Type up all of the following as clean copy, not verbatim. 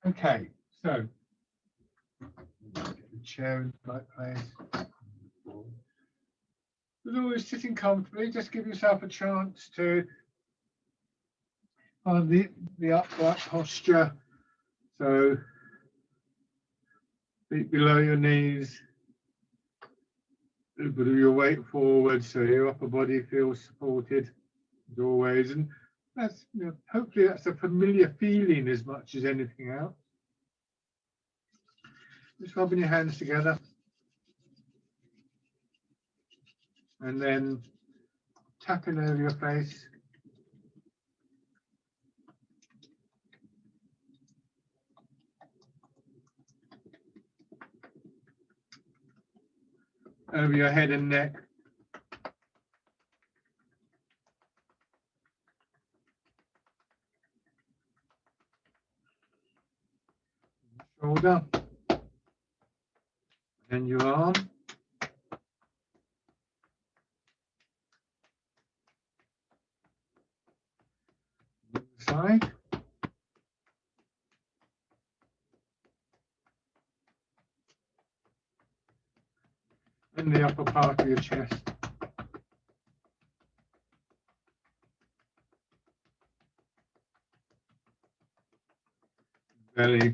Okay, so get the chair in the right place. As always, sitting comfortably, just give yourself a chance to find the upright posture. So feet below your knees, a little bit of your weight forward so your upper body feels supported as always. And that's, hopefully that's a familiar feeling as much as anything else. Just rubbing your hands together. And then tapping over your face. Over your head and neck. Shoulder. And your arm. Side. And the upper part of your chest. Belly.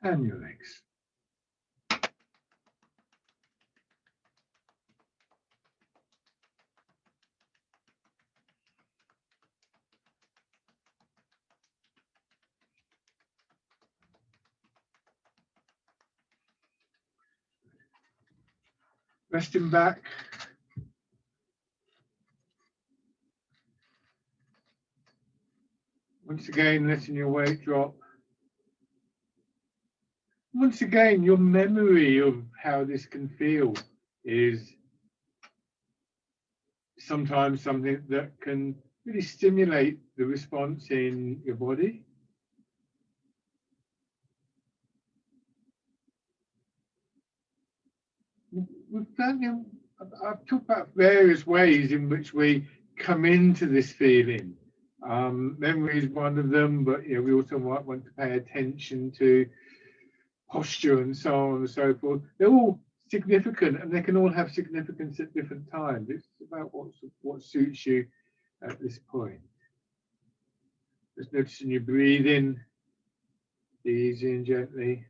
And your legs. Resting back. Once again, letting your weight drop. Once again, your memory of how this can feel is sometimes something that can really stimulate the response in your body. I've talked about various ways in which we come into this feeling. Memory is one of them, but we also might want to pay attention to posture and so on and so forth. They're all significant, and they can all have significance at different times. It's about what suits you at this point. Just noticing your breathing, easy and gently.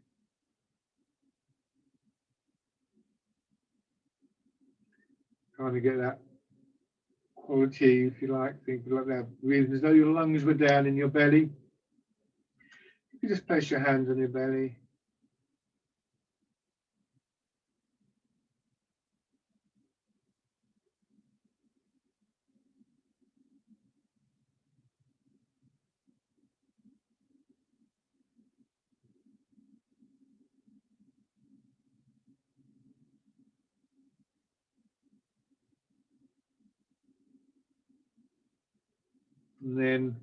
Trying to get that quality, if you like, think like that, breathing as though your lungs were down in your belly. You can just place your hands on your belly. And then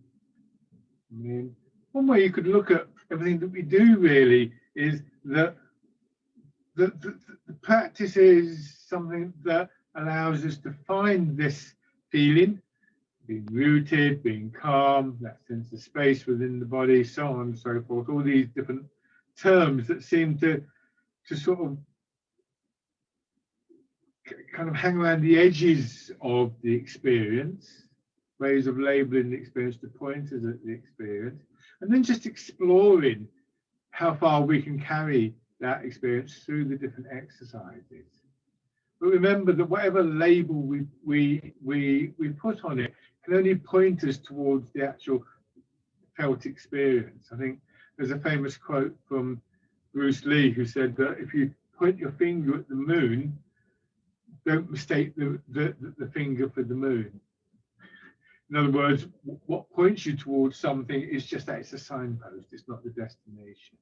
one way you could look at everything that we do really is that the practice is something that allows us to find this feeling, being rooted, being calm, that sense of space within the body, so on and so forth, all these different terms that seem to sort of kind of hang around the edges of the experience, ways of labeling the experience, the pointers at the experience, and then just exploring how far we can carry that experience through the different exercises. But remember that whatever label we put on it can only point us towards the actual felt experience. I think there's a famous quote from Bruce Lee who said that if you point your finger at the moon, don't mistake the finger for the moon. In other words, what points you towards something is just that it's a signpost, it's not the destination.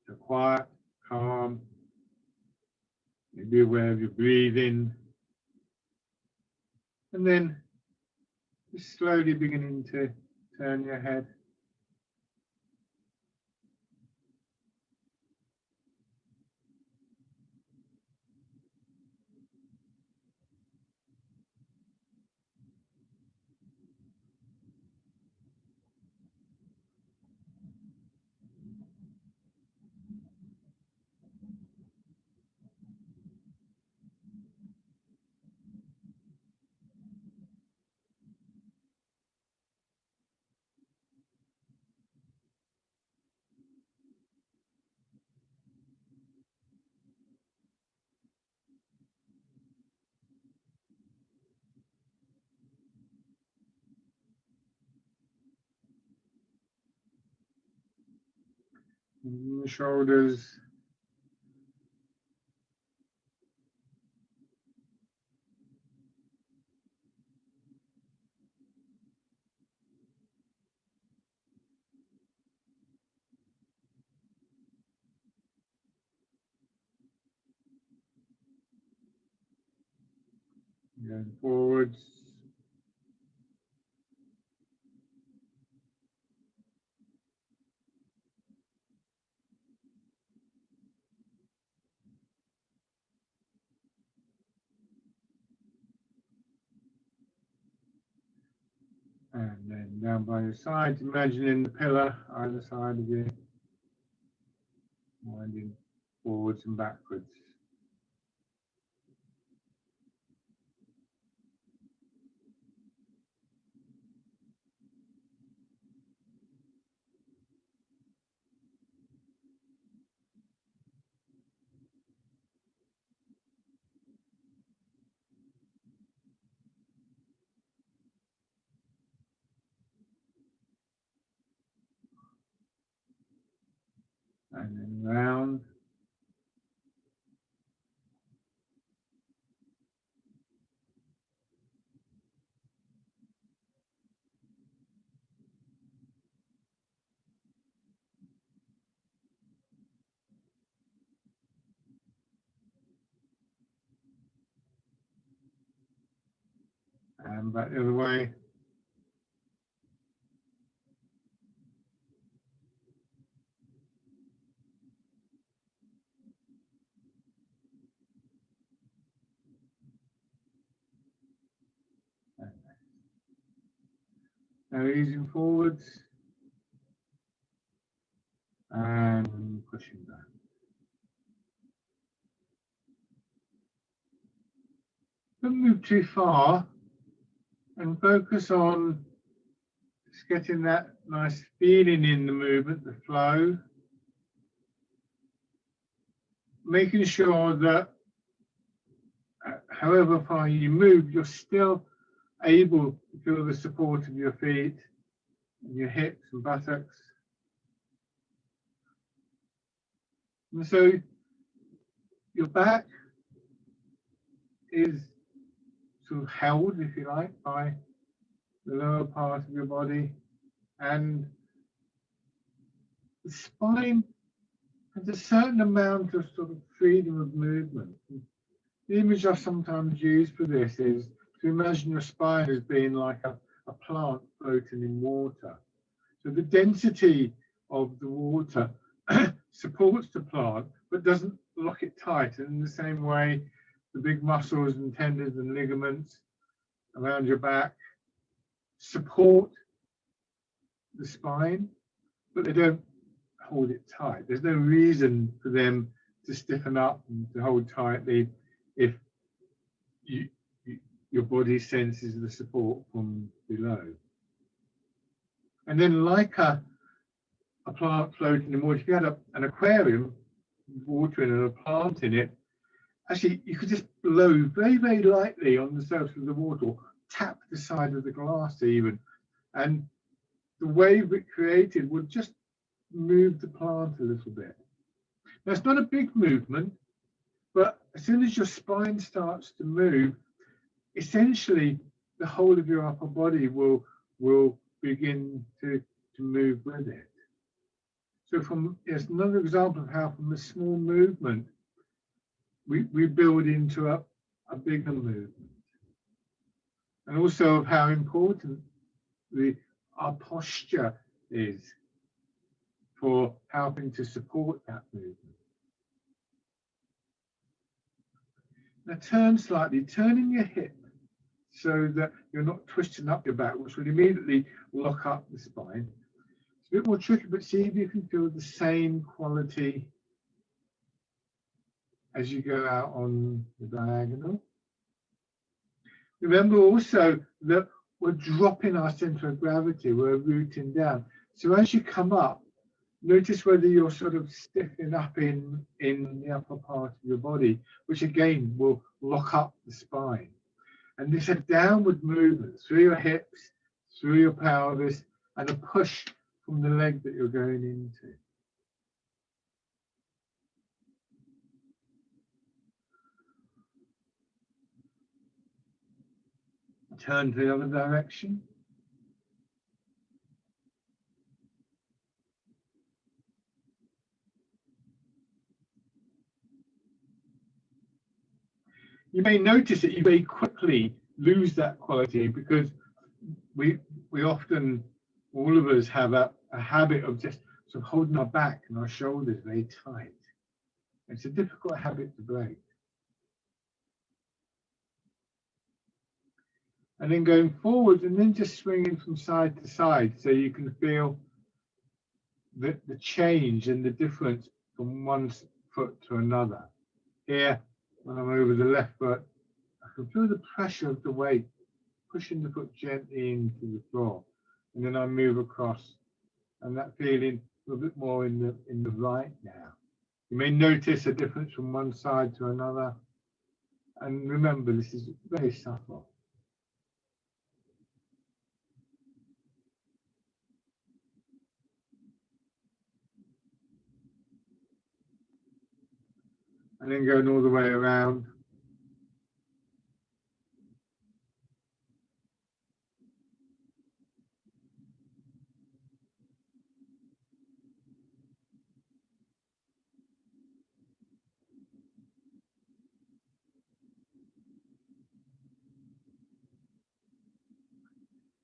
So quiet, calm, be aware of your breathing, and then just slowly beginning to turn your head. And the shoulders. Going forwards. And then down by your side, imagining the pillar either side of you, winding forwards and backwards. And then round. And back the other way. Now easing forwards and pushing back. Don't move too far and focus on just getting that nice feeling in the movement, the flow. Making sure that however far you move, you're still able to feel the support of your feet and your hips and buttocks. And so your back is sort of held, if you like, by the lower part of your body, and the spine has a certain amount of sort of freedom of movement. The image I sometimes use for this is to imagine your spine as being like a plant floating in water. So the density of the water supports the plant, but doesn't lock it tight. And in the same way, the big muscles and tendons and ligaments around your back support the spine, but they don't hold it tight. There's no reason for them to stiffen up and to hold tightly if your body senses the support from below. And then like a plant floating in water, if you had an aquarium, water in and a plant in it, actually you could just blow very, very lightly on the surface of the water, or tap the side of the glass even, and the wave it created would just move the plant a little bit. Now it's not a big movement, but as soon as your spine starts to move, essentially the whole of your upper body will begin to move with it. So it's another example of how from a small movement we build into a bigger movement. And also of how important our posture is for helping to support that movement. Now turn slightly, turning your hip so that you're not twisting up your back, which will immediately lock up the spine. It's a bit more tricky, but see if you can feel the same quality as you go out on the diagonal. Remember also that we're dropping our center of gravity, we're rooting down. So as you come up, notice whether you're sort of stiffening up in the upper part of your body, which again will lock up the spine. And this is a downward movement through your hips, through your pelvis, and a push from the leg that you're going into. Turn to the other direction. You may notice that you very quickly lose that quality because we often, all of us have a habit of just sort of holding our back and our shoulders very tight. It's a difficult habit to break. And then going forward and then just swinging from side to side so you can feel the change and the difference from one foot to another. Here, when I'm over the left foot, I can feel the pressure of the weight pushing the foot gently into the floor. And then I move across and that feeling a little bit more in the right now. You may notice a difference from one side to another. And remember, this is very subtle. And then going all the way around.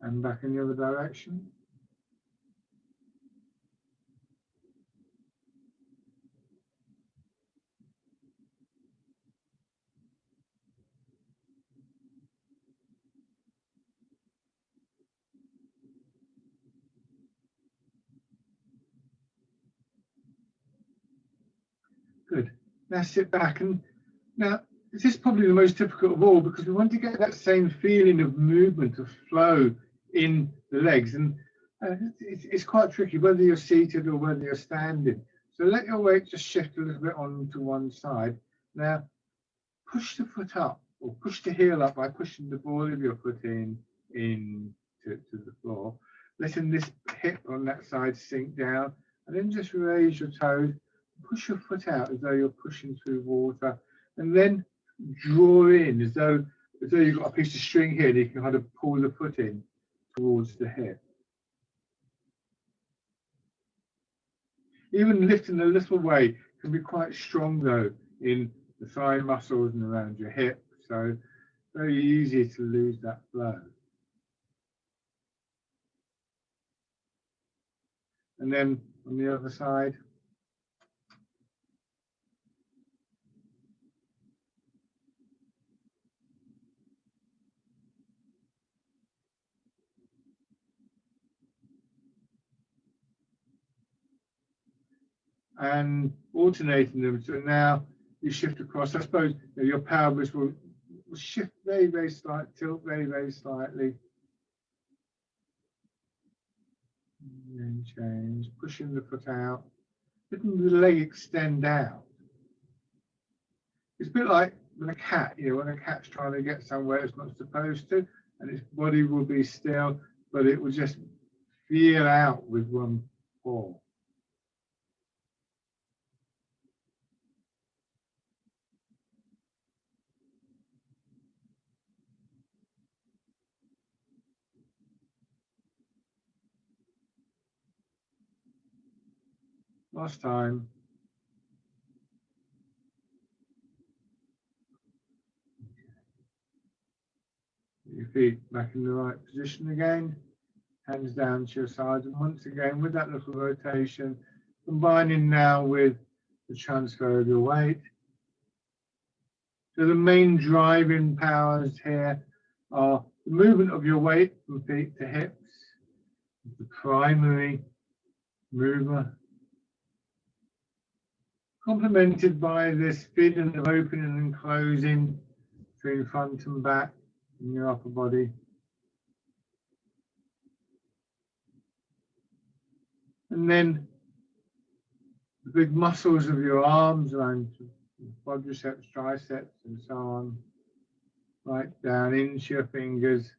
And back in the other direction. Good. Now sit back, and now this is probably the most difficult of all because we want to get that same feeling of movement, of flow in the legs, and it's quite tricky whether you're seated or whether you're standing. So let your weight just shift a little bit onto one side. Now push the foot up or push the heel up by pushing the ball of your foot in to the floor, letting this hip on that side sink down, and then just raise your toes. Push your foot out as though you're pushing through water, and then draw in as though you've got a piece of string here and you can kind of pull the foot in towards the hip. Even lifting a little weight can be quite strong though in the thigh muscles and around your hip, so very easy to lose that flow. And then on the other side. And alternating them, so now you shift across. I suppose your pelvis will shift very, very slightly, tilt very, very slightly. And then change, pushing the foot out, letting the leg extend out. It's a bit like when a cat, when a cat's trying to get somewhere it's not supposed to, and its body will be still, but it will just feel out with one paw. Last time. Your feet back in the right position again, hands down to your sides, and once again with that little rotation, combining now with the transfer of your weight. So the main driving powers here are the movement of your weight from feet to hips, the primary mover, complemented by this feeling of opening and closing between front and back in your upper body. And then the big muscles of your arms around quadriceps, triceps, and so on, right down into your fingers,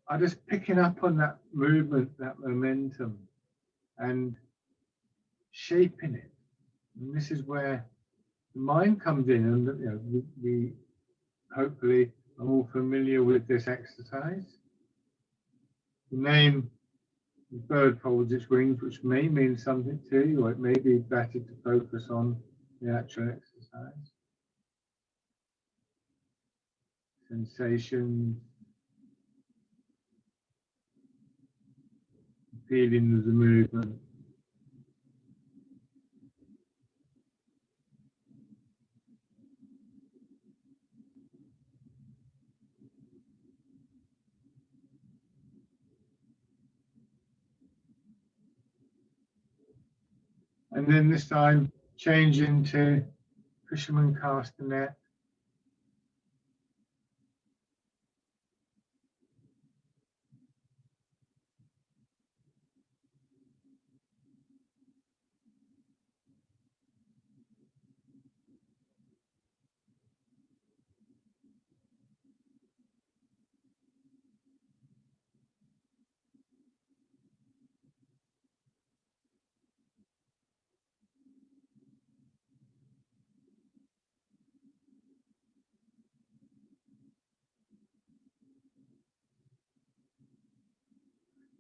are just picking up on that movement, that momentum, and shaping it. And this is where the mind comes in, and we hopefully are all familiar with this exercise. The name the bird folds its wings, which may mean something to you, or it may be better to focus on the actual exercise. Sensation, feeling of the movement. And then this time change into fisherman cast the net.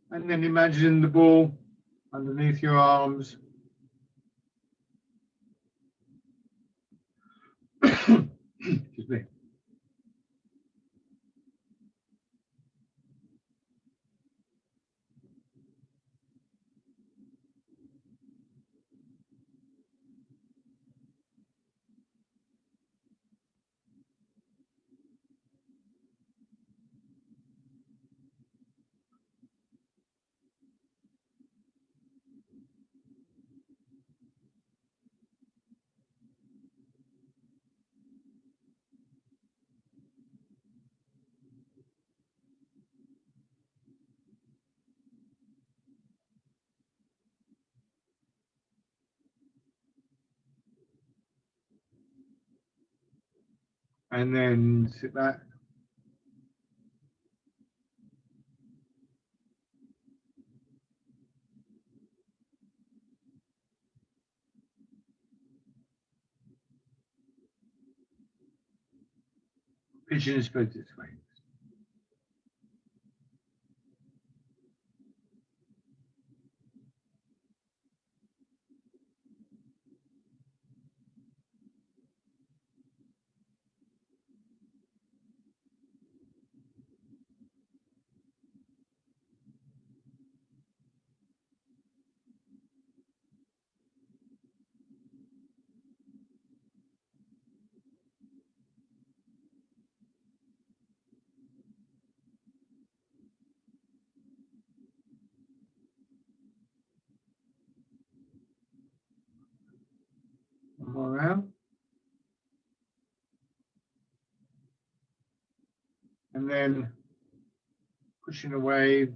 And then imagine the ball underneath your arms. Excuse me. And then sit back. Pigeon spreads its wings. One more round. And then pushing a wave.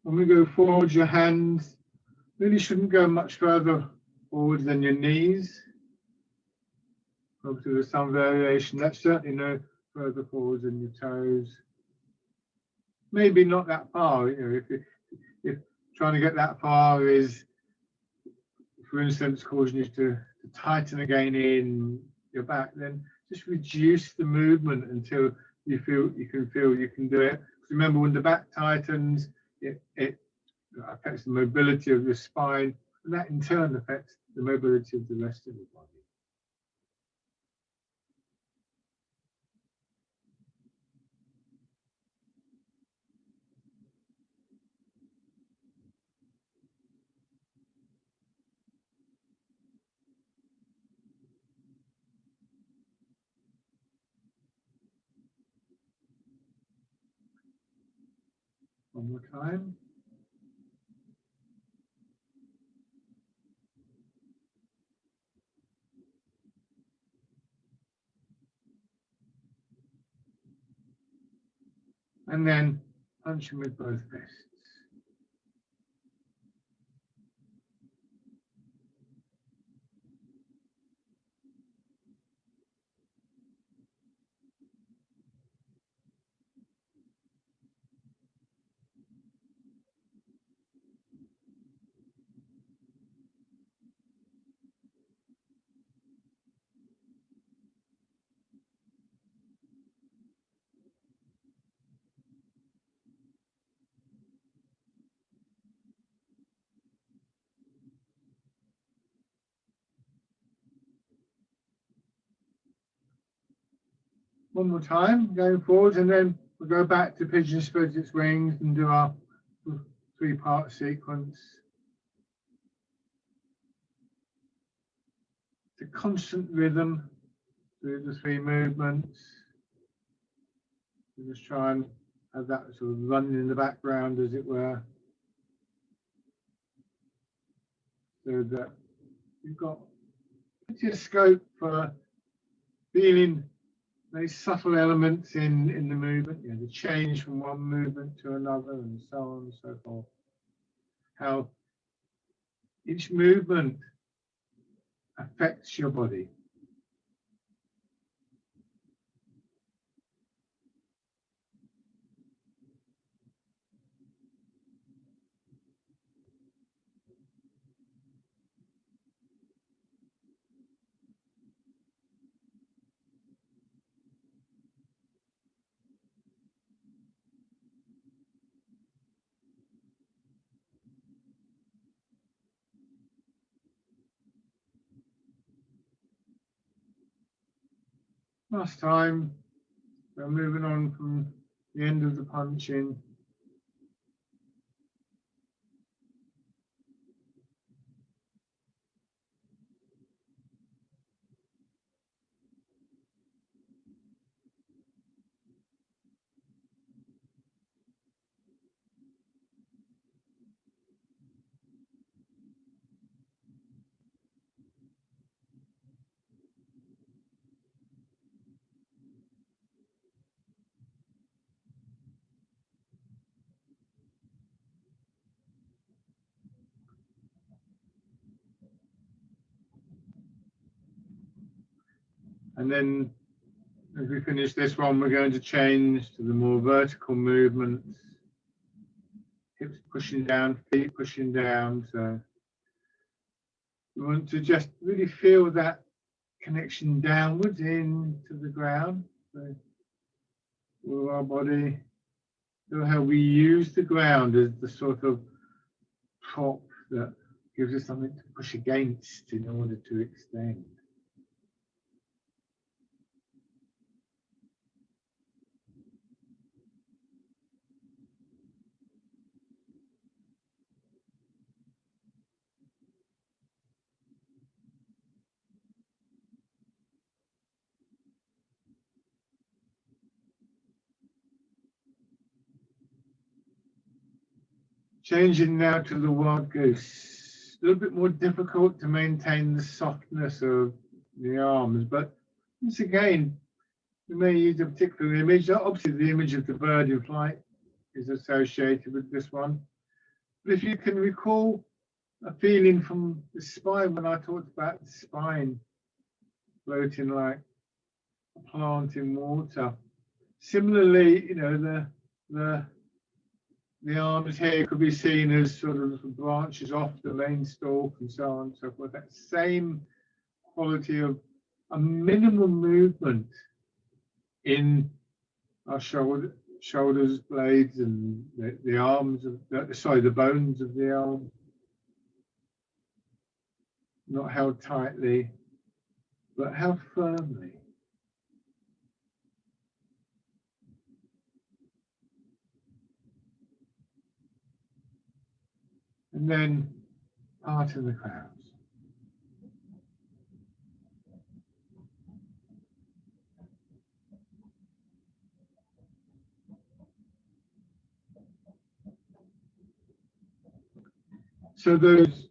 When we go forward, your hands really shouldn't go much further forward than your knees. Obviously, there's some variation. That's certainly no further forward than your toes. Maybe not that far. If trying to get that far is, for instance, causing you to tighten again in your back, then just reduce the movement until you feel you can do it. Remember, when the back tightens, it affects the mobility of your spine, and that in turn affects the mobility of the rest of the body. One more time. And then punch him with both fists. one more time, going forward, and then we'll go back to pigeon spreads its wings and do our 3-part sequence. The constant rhythm through the 3 movements. We just try and have that sort of running in the background, as it were, so that you've got plenty of scope for feeling very subtle elements in the movement, you know, the change from one movement to another, and so on and so forth. How each movement affects your body. Last time, we're moving on from the end of the punching. And then as we finish this one, we're going to change to the more vertical movements. Hips pushing down, feet pushing down. So we want to just really feel that connection downwards into the ground. So all our body, feel how we use the ground as the sort of prop that gives us something to push against in order to extend. Changing now to the wild goose. A little bit more difficult to maintain the softness of the arms, but once again, we may use a particular image. Obviously, the image of the bird in flight is associated with this one. But if you can recall a feeling from the spine, when I talked about the spine floating like a plant in water. Similarly, you know, the arms here could be seen as sort of branches off the main stalk and so on and so forth. That same quality of a minimal movement in our shoulders, blades, and the arms of the bones of the arm, not held tightly, but held firmly. And then part of the crowds. So those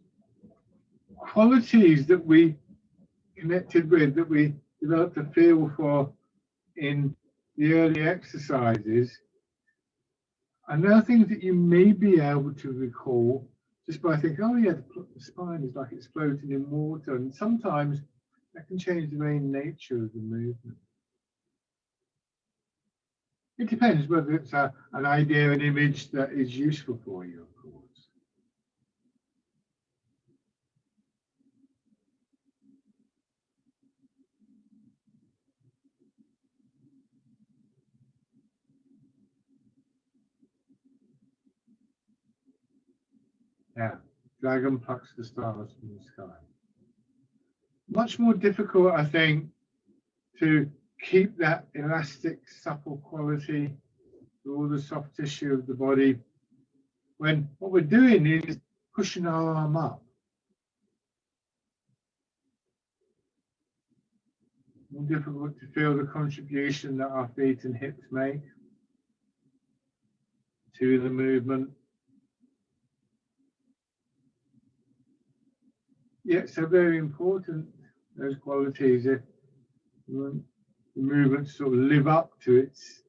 qualities that we connected with, that we developed a feel for in the early exercises, are now things that you may be able to recall just by thinking, oh yeah, the spine is like it's floating in water, and sometimes that can change the very nature of the movement. It depends whether it's an idea, an image that is useful for you, of course. Yeah, dragon plucks the stars from the sky. Much more difficult, I think, to keep that elastic, supple quality to all the soft tissue of the body, when what we're doing is pushing our arm up. More difficult to feel the contribution that our feet and hips make to the movement. Yet so very important, those qualities, if the movement sort of live up to its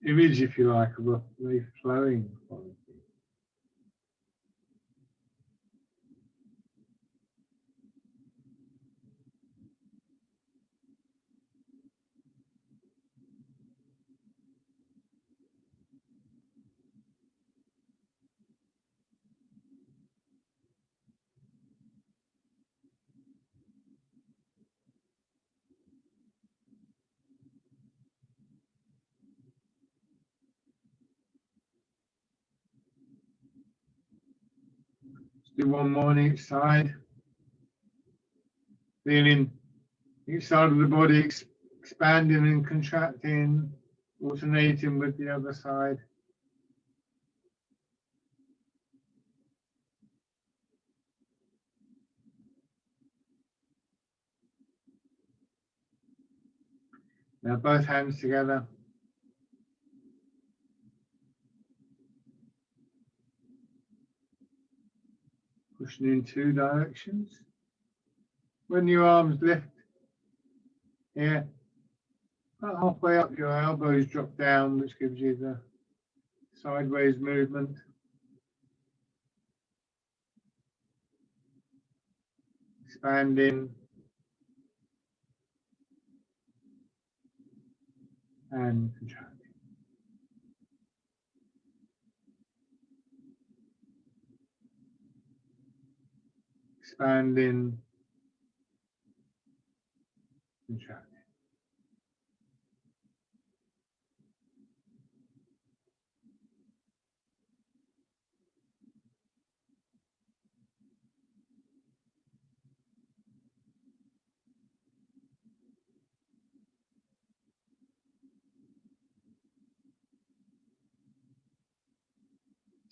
image, if you like, of a very flowing quality. Do one more on each side. Feeling each side of the body expanding and contracting, alternating with the other side. Now both hands together. Pushing in two directions. When your arms lift here, about halfway up, your elbows drop down, which gives you the sideways movement. Expanding and contracting. Expanding, contracting.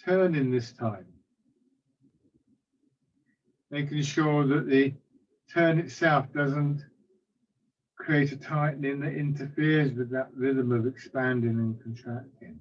Turning this time. Making sure that the turn itself doesn't create a tightening that interferes with that rhythm of expanding and contracting.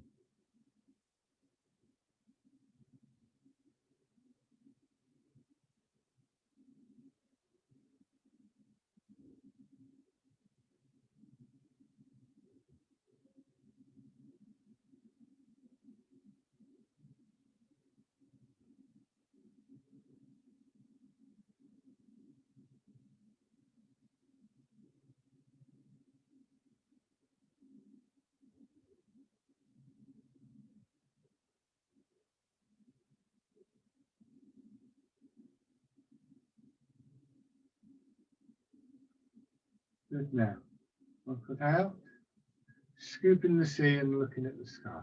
Good. Now, one foot out, scooping the sea and looking at the sky.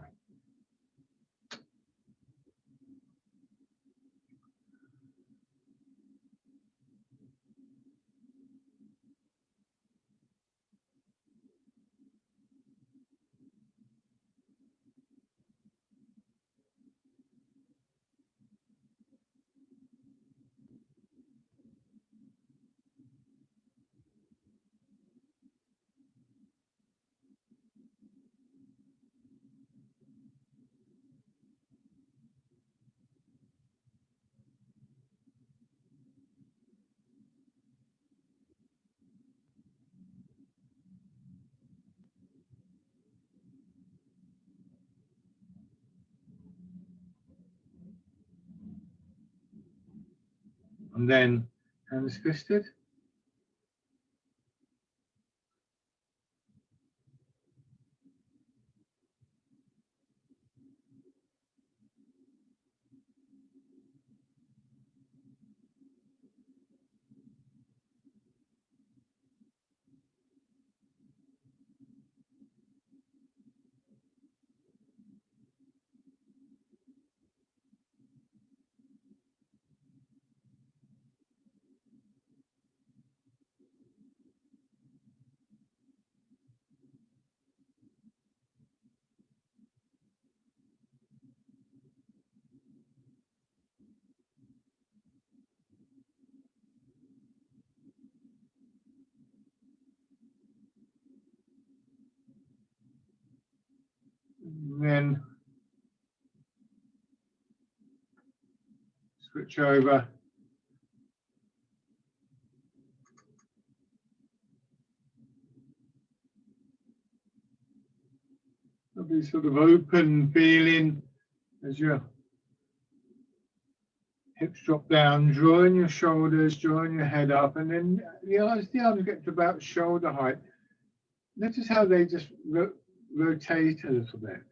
And then hands fisted. switch over. There'll be sort of open feeling as your hips drop down, drawing your shoulders, drawing your head up, and then the arms get to about shoulder height. Notice how they just rotate a little bit.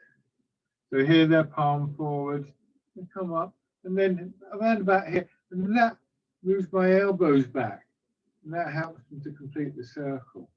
So here they're palm forward, they come up, and then around about here, and that moves my elbows back, and that helps them to complete the circle.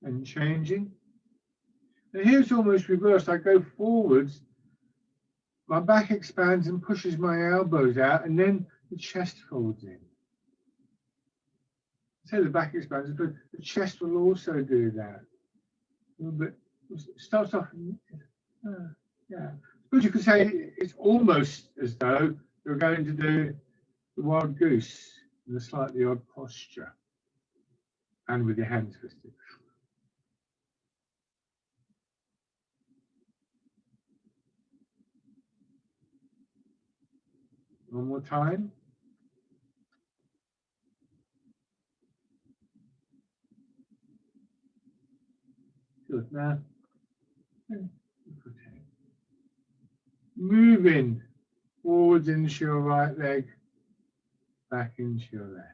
And changing. And here's almost reversed. I go forwards, my back expands and pushes my elbows out, and then the chest folds in. So the back expands, but the chest will also do that. A little bit. It starts off, yeah. But you could say it's almost as though you're going to do the wild goose in a slightly odd posture, and with your hands twisted. One more time. Good. Now, moving forwards into your right leg, back into your left.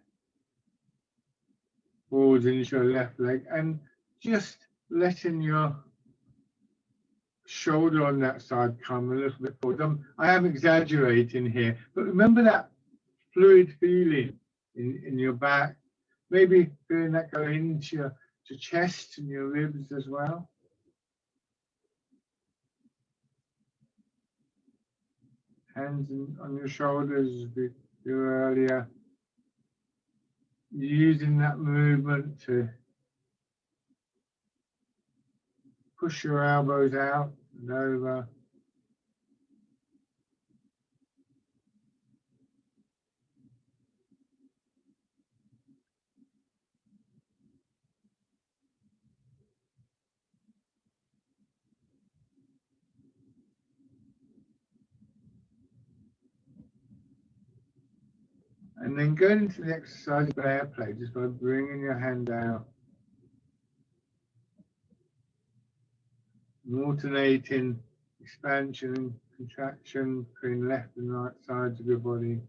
Forwards into your left leg, and just letting your shoulder on that side come a little bit forward. I am exaggerating here, but remember that fluid feeling in your back, maybe feeling that go into your chest and your ribs as well. Hands on your shoulders as we do earlier. Using that movement to push your elbows out and over. And then going into the exercise of air play, just by bringing your hand out. And alternating expansion and contraction between left and right sides of your body.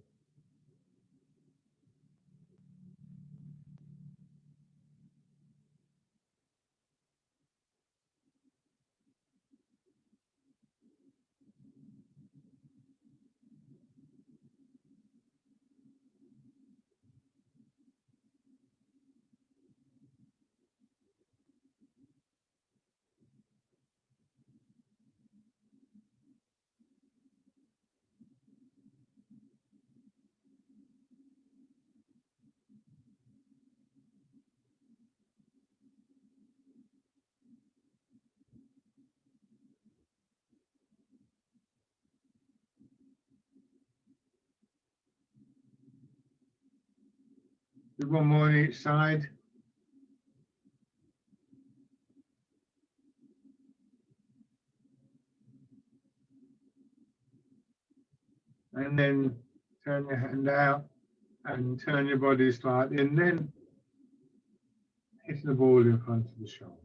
Do one more on each side. And then turn your hand out and turn your body slightly, and then hitting the ball in front of the shoulder.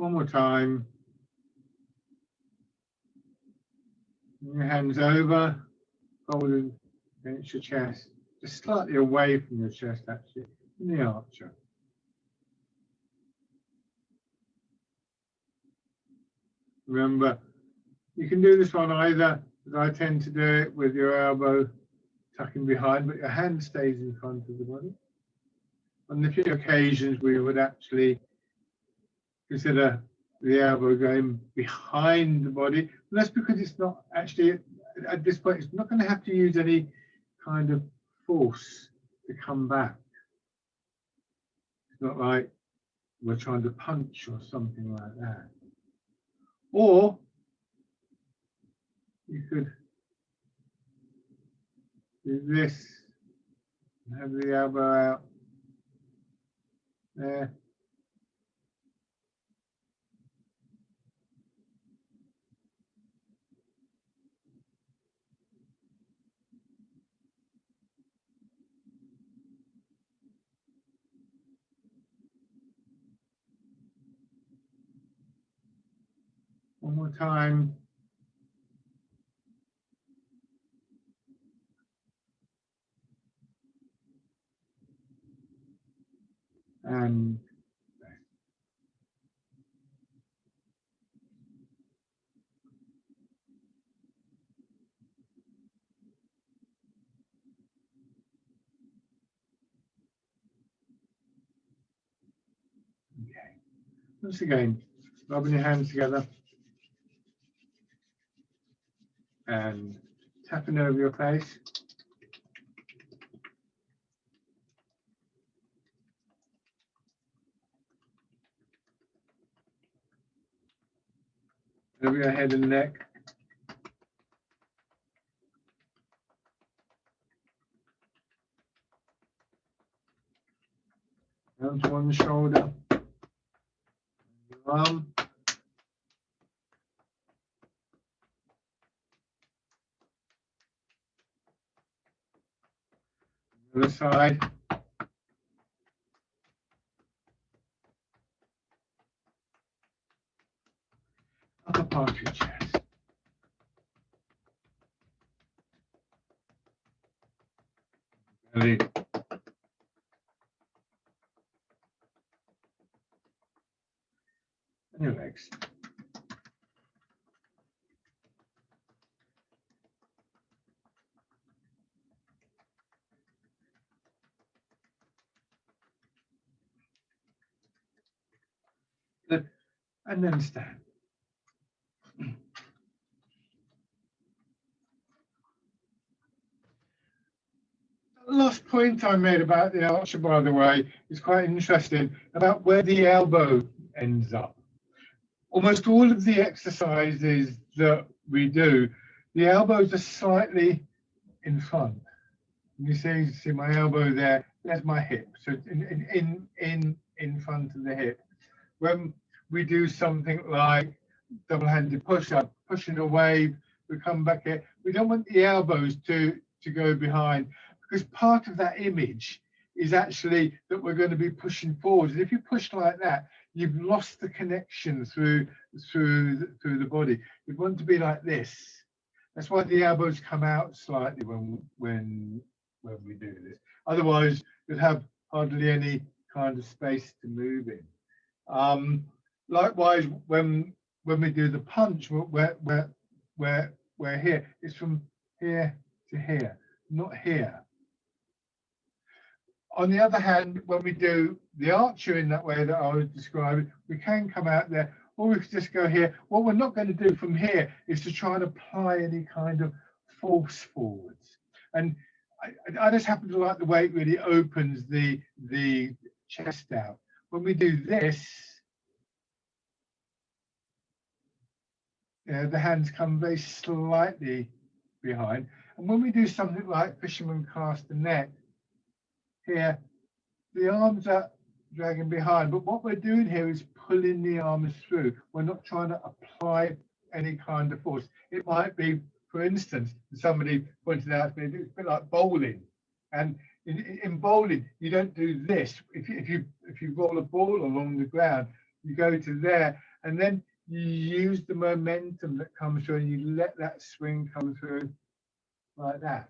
One more time. Your hands over, folded against your chest, just slightly away from your chest, actually, in the archer. Remember, you can do this one either, as I tend to do it, with your elbow tucking behind, but your hand stays in front of the body. On the few occasions we would actually consider the elbow going behind the body, and that's because it's not actually, at this point, it's not going to have to use any kind of force to come back. It's not like we're trying to punch or something like that. Or you could do this and have the elbow out there. One more time. And okay. Once again, rubbing your hands together and tapping over your face. Over your head and neck. Down to one shoulder. Your arm. The other side. Upper part of your chest. Belly. And your legs. Good. And then stand. The last point I made about the archer, by the way, is quite interesting, about where the elbow ends up. Almost all of the exercises that we do, the elbows are slightly in front. You see my elbow there, there's my hip, so in front of the hip. When we do something like double-handed push-up, pushing away, we come back here, we don't want the elbows to go behind, because part of that image is actually that we're going to be pushing forward. And if you push like that, you've lost the connection through the body. You want to be like this. That's why the elbows come out slightly when we do this. Otherwise, you'd have hardly any kind of space to move in. Likewise, when we do the punch, we're here. It's from here to here, not here. On the other hand, when we do the archer in that way that I was describing, we can come out there, or we can just go here. What we're not going to do from here is to try and apply any kind of force forwards. And I just happen to like the way it really opens the chest out. When we do this, the hands come very slightly behind. And when we do something like fisherman cast the net, here, the arms are dragging behind, but what we're doing here is pulling the arms through. We're not trying to apply any kind of force. It might be, for instance, somebody pointed out to me, it's a bit like bowling. And in bowling, you don't do this. If you roll a ball along the ground, you go to there, and then you use the momentum that comes through and you let that swing come through like that.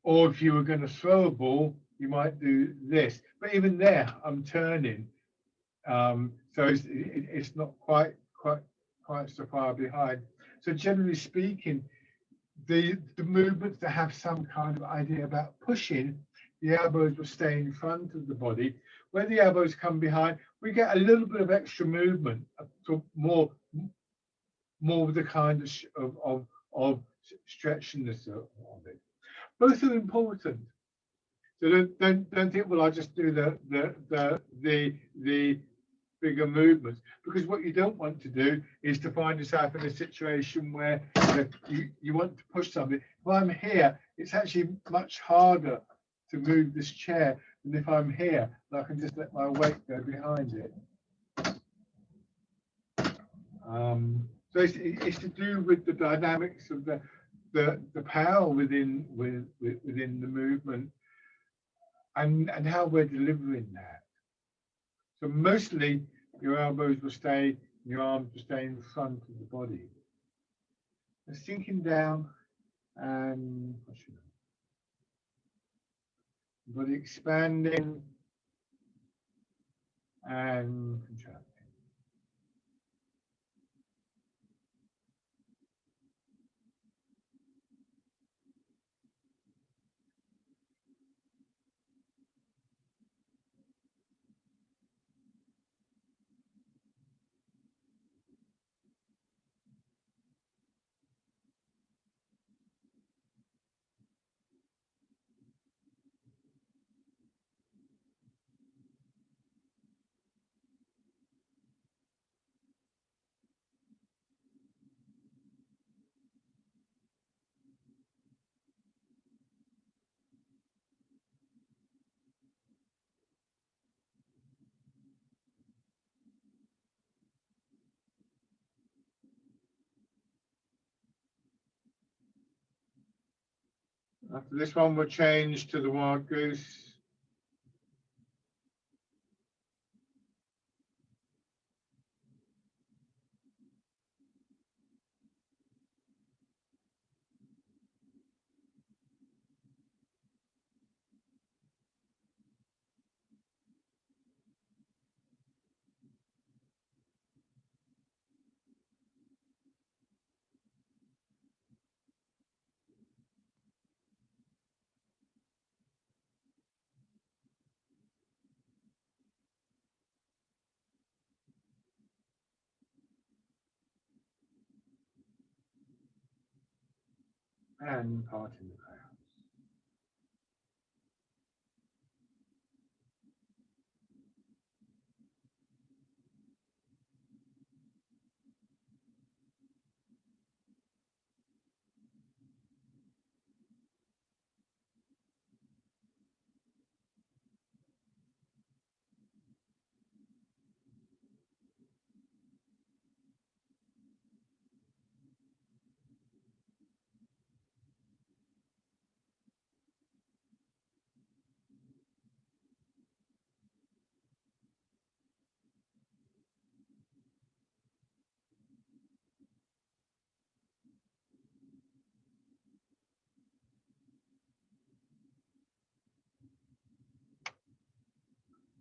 Or if you were going to throw a ball, you might do this. But even there, I'm turning, so it's not quite so far behind. So generally speaking, the movements that have some kind of idea about pushing, the elbows will stay in front of the body. Where the elbows come behind, we get a little bit of extra movement, so more with the kind of stretchiness of it. Both are important. So don't think, well, I'll just do the bigger movements, because what you don't want to do is to find yourself in a situation where you want to push something. If I'm here, it's actually much harder to move this chair than if I'm here, and I can just let my weight go behind it. So it's to do with the dynamics of the power within the movement, and how we're delivering that. So mostly your elbows will stay, your arms will stay in front of the body. And sinking down and pushing. Body expanding and contracting. After this one, we'll change to the wild goose. And parting the clouds.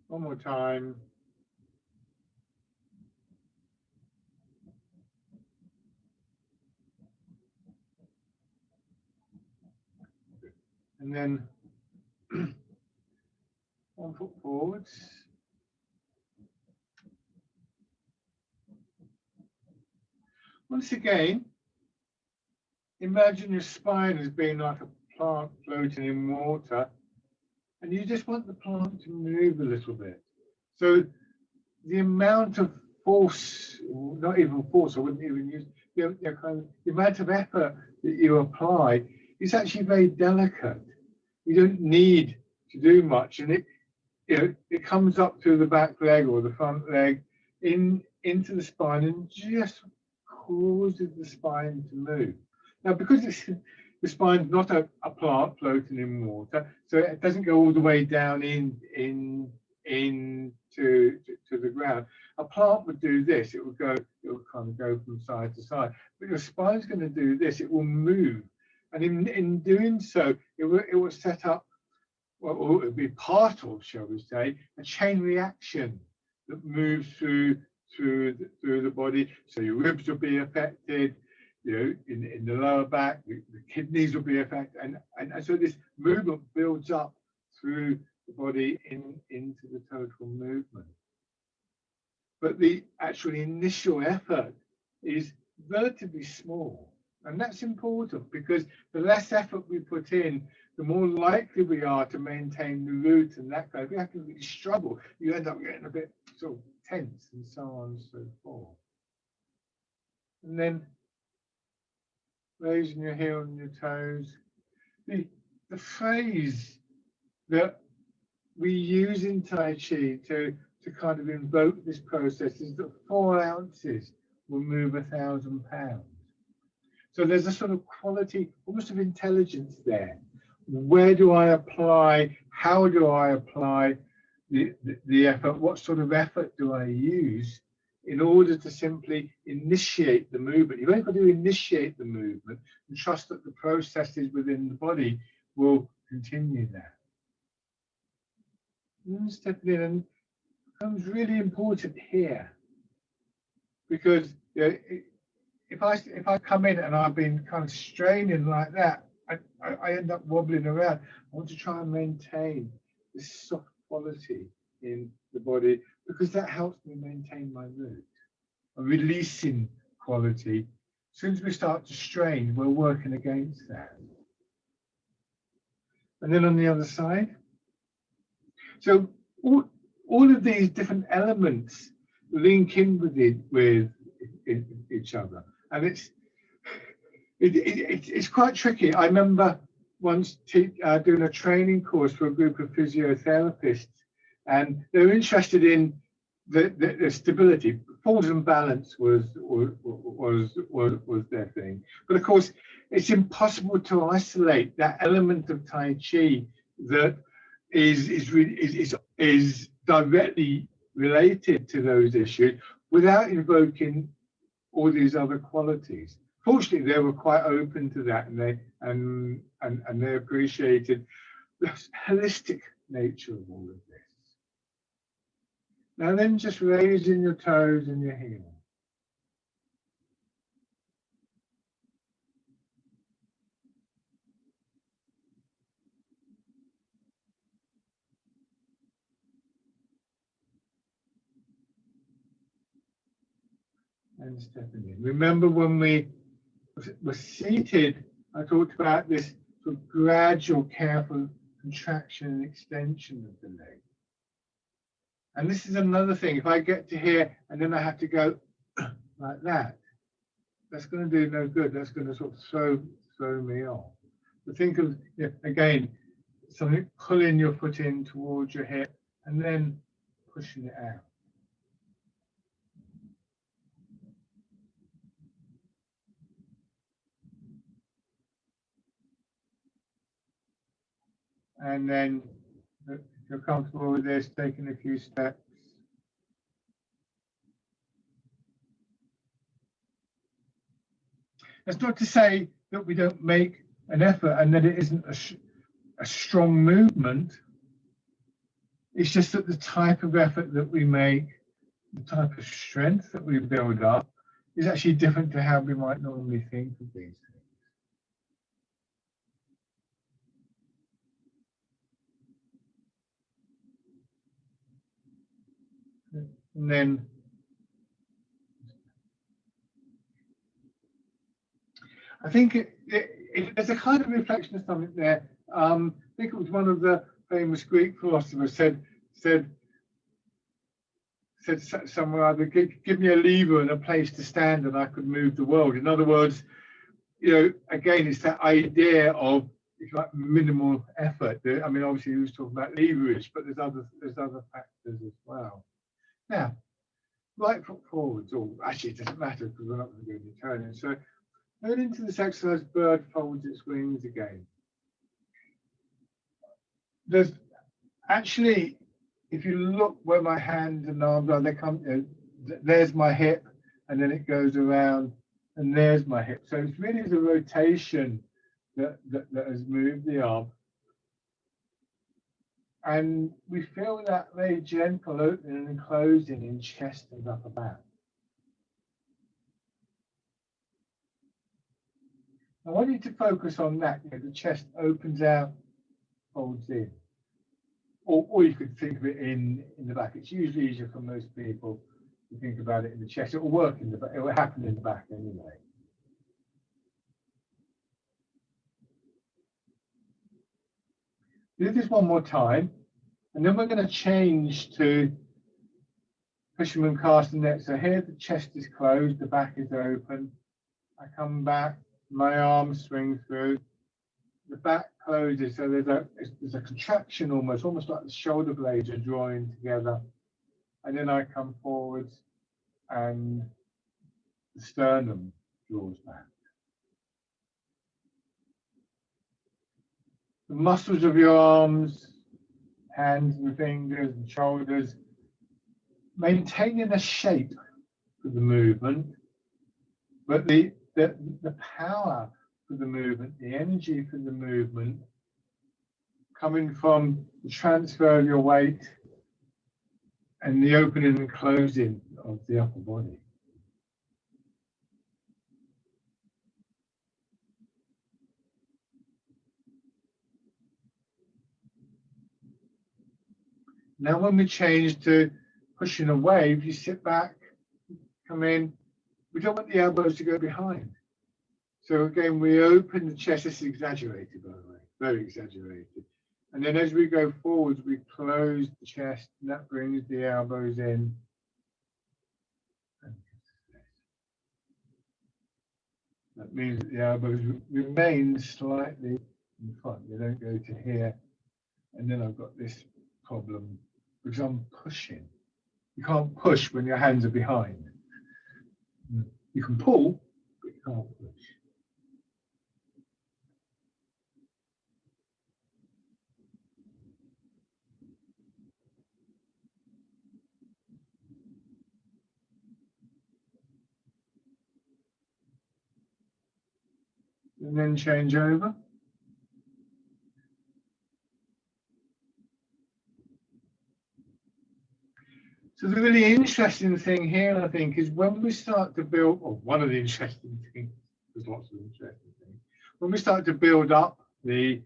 One more time. And then 1 foot forwards. Once again, imagine your spine as being like a plant floating in water, and you just want the plant to move a little bit. So the amount of force, not even force, I wouldn't even use, the amount of effort that you apply is actually very delicate. You don't need to do much, and it comes up through the back leg or the front leg into the spine and just causes the spine to move. Now, because the spine's not a plant floating in water, so it doesn't go all the way down into the ground. a plant would do this. It would kind of go from side to side. But your spine's going to do this. It will move. And in doing so, it will set up, well, it would be part of, shall we say, a chain reaction that moves through the body. So your ribs will be affected, in the lower back, the kidneys will be affected, and so this movement builds up through the body into the total movement. But the actual initial effort is relatively small, and that's important because the less effort we put in, the more likely we are to maintain the root and that kind of. If you have to really struggle, you end up getting a bit sort of tense and so on and so forth. And then raising your heel and your toes. The phrase that we use in Tai Chi to kind of invoke this process is that 4 ounces will move 1,000 pounds. So there's a sort of quality, almost of intelligence there. Where do I apply? How do I apply the effort? What sort of effort do I use in order to simply initiate the movement? You've only got to initiate the movement and trust that the processes within the body will continue that. And stepping in, and it becomes really important here, because if I come in and I've been kind of straining like that, I end up wobbling around. I want to try and maintain this soft quality in the body, because that helps me maintain my root. A releasing quality. As soon as we start to strain, we're working against that. And then on the other side. So all of these different elements link in with each other, and it's quite tricky. I remember once doing a training course for a group of physiotherapists, and they were interested in the stability. Force and balance was their thing. But of course, it's impossible to isolate that element of Tai Chi that is directly related to those issues without invoking all these other qualities. Fortunately, they were quite open to that, and they appreciated the holistic nature of all of this. Now then, just raising your toes and your heel. And stepping in. Remember when we were seated, I talked about this sort of gradual, careful contraction and extension of the leg. And this is another thing. If I get to here and then I have to go like that, that's going to do no good. That's going to sort of throw me off. But think of, again, something pulling your foot in towards your hip and then pushing it out. And then, if you're comfortable with this, taking a few steps. That's not to say that we don't make an effort and that it isn't a strong movement. It's just that the type of effort that we make, the type of strength that we build up, is actually different to how we might normally think of these things. And then I think there's a kind of reflection of something there. I think it was one of the famous Greek philosophers said somewhere either, give me a lever and a place to stand and I could move the world. In other words, again, it's that idea of, if you like, minimal effort. I mean, obviously he was talking about leverage, but there's other factors as well. Now, right foot forwards, or actually it doesn't matter because we're not going to do any turning. So going into this exercise, bird folds its wings again. There's actually, if you look where my hands and arms are, they come, there's my hip, and then it goes around, and there's my hip. So it's really the rotation that has moved the arm. And we feel that very gentle opening and closing in chest and upper back. I want you to focus on that. You know, the chest opens out, folds in. Or you could think of it in the back. It's usually easier for most people to think about it in the chest. It will work in the back. It will happen in the back anyway. Do this one more time, and then we're going to change to fisherman castanet. So here the chest is closed, the back is open. I come back, my arms swing through, the back closes. So there's a contraction almost like the shoulder blades are drawing together. And then I come forwards, and the sternum draws back. The muscles of your arms, hands and fingers and shoulders, maintaining a shape for the movement, but the power for the movement, the energy for the movement, coming from the transfer of your weight and the opening and closing of the upper body. Now when we change to pushing away, if you sit back, come in, we don't want the elbows to go behind. So again, we open the chest. This is exaggerated, by the way, very exaggerated. And then as we go forwards, we close the chest, and that brings the elbows in. That means that the elbows remain slightly in front. They don't go to here. And then I've got this problem because I'm pushing. You can't push when your hands are behind. You can pull, but you can't push. And then change over. So the really interesting thing here, I think, is when we start to build, or one of the interesting things, there's lots of interesting things, when we start to build up the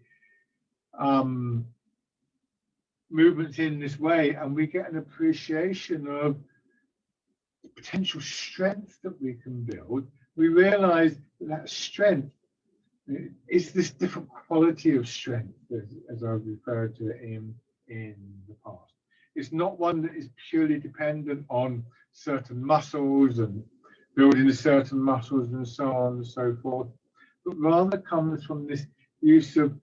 movements in this way, and we get an appreciation of the potential strength that we can build, we realize that strength is this different quality of strength, as I've referred to it in the past. It's not one that is purely dependent on certain muscles and building the certain muscles and so on and so forth, but rather comes from this use of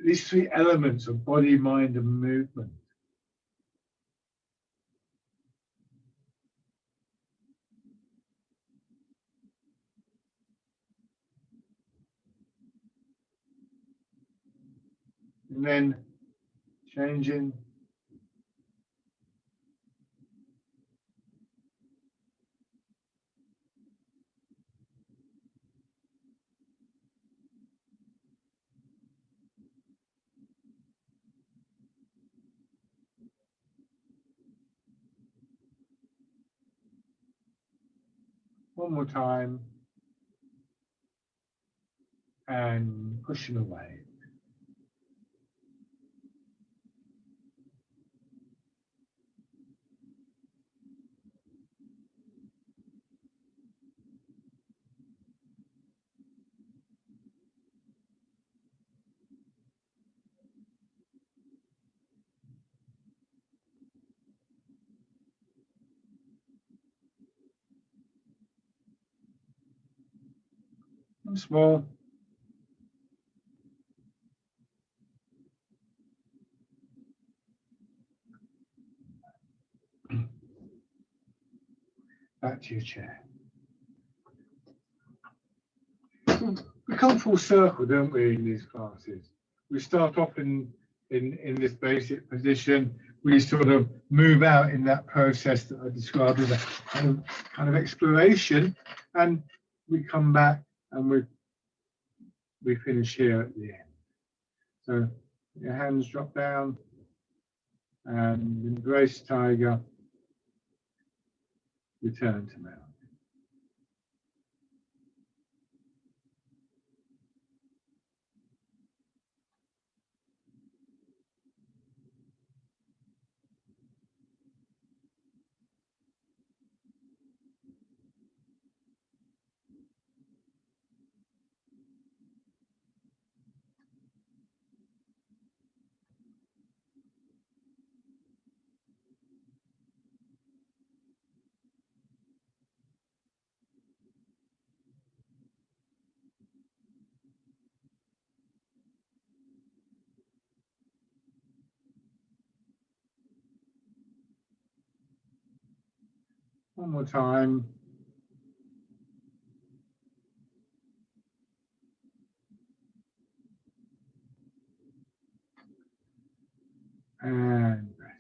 these three elements of body, mind, and movement. And then changing. One more time. And pushing away. Once more. Back to your chair. We come full circle, don't we, in these classes? We start off in this basic position. we sort of move out in that process that I described as a kind of exploration, and we come back and we finish here at the end. So your hands drop down and embrace tiger, return to mountain. One more time. And rest.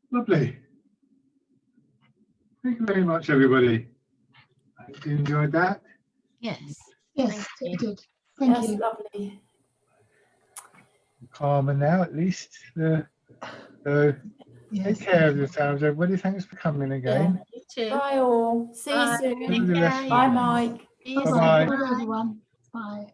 Lovely. Thank you very much, everybody. I hope you enjoyed that. Yes. Yes, Thank it did. Thank That's you. lovely. Calmer now, at least. So Yes. take care of yourselves, everybody. Thanks for coming again. You too. Bye all. See Bye. you soon. Enjoy the rest of Bye, your day. Mike. See you Bye-bye. soon. Bye, everyone. Bye.